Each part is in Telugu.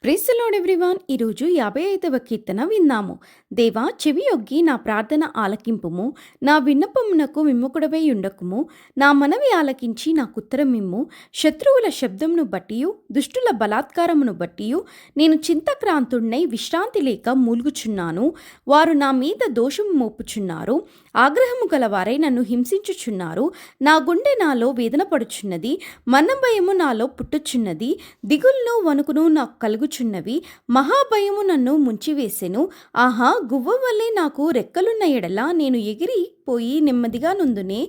Praise the lord everyone. ఈరోజు 55వ కీర్తన విందాము. దేవా, చెవియొగ్గి నా ప్రార్థన ఆలకింపుము, నా విన్నపమునకు విముఖుడవై ఉండకుము, నా మనవి ఆలకించి నాకుత్తరమిమ్ము. శత్రువుల శబ్దమును బట్టియు దుష్టుల బలాత్కారమును బట్టియు నేను చింతక్రాంతుడినై విశ్రాంతి లేక మూల్గుచున్నాను. వారు నా మీద దోషము మోపుచున్నారు, ఆగ్రహము గలవారై నన్ను హింసించుచున్నారు. నా గుండె నాలో వేదన పడుచున్నది, మన్నభయము నాలో పుట్టుచున్నది, దిగులును వణుకును నాకు కలుగుచున్నవి. మహాభయము నన్ను ముంచివేసెను. ఆహా, గువ్వ వల్లే నాకు రెక్కలున్న ఎడల నేను ఎగిరిపోయి నెమ్మదిగా నుందునే.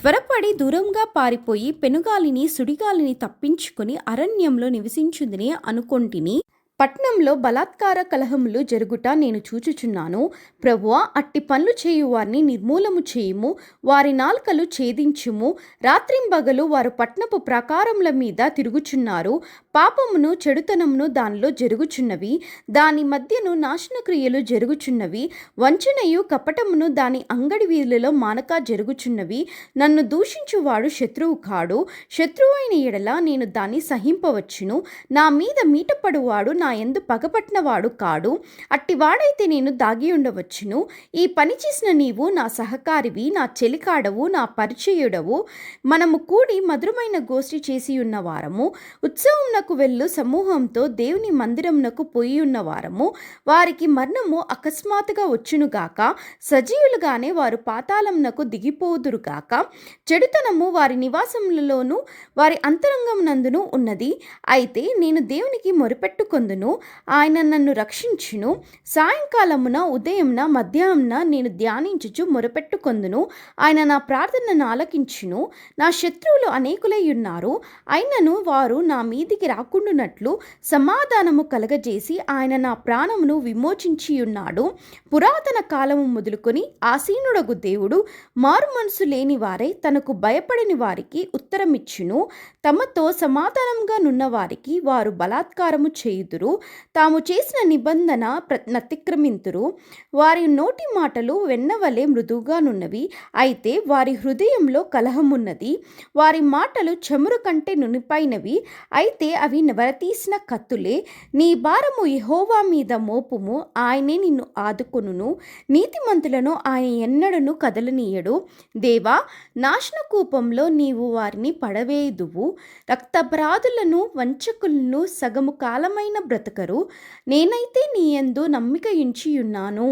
త్వరపడి దూరంగా పారిపోయి పెనుగాలిని సుడిగాలిని తప్పించుకొని అరణ్యంలో నివసించుందిని అనుకొంటిని. పట్నంలో బలాత్కార కలహములు జరుగుట నేను చూచుచున్నాను. ప్రభువా, అట్టి పనులు చేయువారిని నిర్మూలము చేయుము, వారి నాల్కలు ఛేదించుము. రాత్రింబగలు వారు పట్నపు ప్రాకారముల మీద తిరుగుచున్నారు. పాపమును చెడుతనమును దానిలో జరుగుచున్నవి, దాని మధ్యను నాశనక్రియలు జరుగుచున్నవి. వంచనయు కపటమును దాని అంగడి వీధులలో మానక జరుగుచున్నవి. నన్ను దూషించువాడు శత్రువు కాడు, శత్రువు అయిన ఎడల నేను దాన్ని సహింపవచ్చును. నా మీద మీటపడువాడు నా యందు పగపట్టినవాడు కాడు, అట్టివాడైతే నేను దాగి ఉండవచ్చును. ఈ పని చేసిన నీవు నా సహకారివి, నా చెలికాడవు, నా పరిచయుడవు. మనము కూడి మధురమైన గోష్ఠి చేసి ఉన్నవారము, ఉత్సవమునకు వెళ్ళు సమూహంతో దేవుని మందిరమునకు పోయి ఉన్నవారము. వారికి మరణము అకస్మాత్తుగా వచ్చునుగాక, సజీవులుగానే వారు పాతాళమునకు దిగిపోదురుగాక. చెడుతనము వారి నివాసములలోను వారి అంతరంగమునందును ఉన్నది. అయితే నేను దేవునికి మొరపెట్టుకొందును, ఆయన నన్ను రక్షించును. సాయంకాలమున ఉదయమున మధ్యాహ్నమున నేను ధ్యానించుచు మొరపెట్టుకొందును. ఆయన నా ప్రార్థనను ఆలకించును. నా శత్రువులు అనేకులై ఉన్నారు, అయినను వారు నా మీదికి రాకుండునట్లు సమాధానము కలగజేసి ఆయన నా ప్రాణమును విమోచించి ఉన్నాడు. పురాతన కాలము మొదలుకొని ఆసీనుడగు దేవుడు మారు మనసు లేని వారై తనకు భయపడని వారికి ఉత్తరమిచ్చును. తమతో సమాధానంగా నున్న వారికి వారు బలాత్కారము చేయుదురు, తాము చేసిన నిబంధన నతిక్రమింతురు. వారి నోటి మాటలు వెన్నవలే మృదువుగానున్నవి, అయితే వారి హృదయంలో కలహమున్నది. వారి మాటలు చమురు కంటే నునిపైనవి, అయితే అవి వరతీసిన కత్తులే. నీ భారము యెహోవా మీద మోపుము, ఆయనే నిన్ను ఆదుకొనును. నీతిమంతులను ఆయన ఎన్నడను కదలనీయడు. దేవా, నాశన కూపంలో నీవు వారిని పడవేయుదువు. రక్తపరాధులను వంచకులను సగము కాలమైన బ్రతకరు. నేనైతే నీ యందు నమ్మిక ఉంచి ఉన్నాను.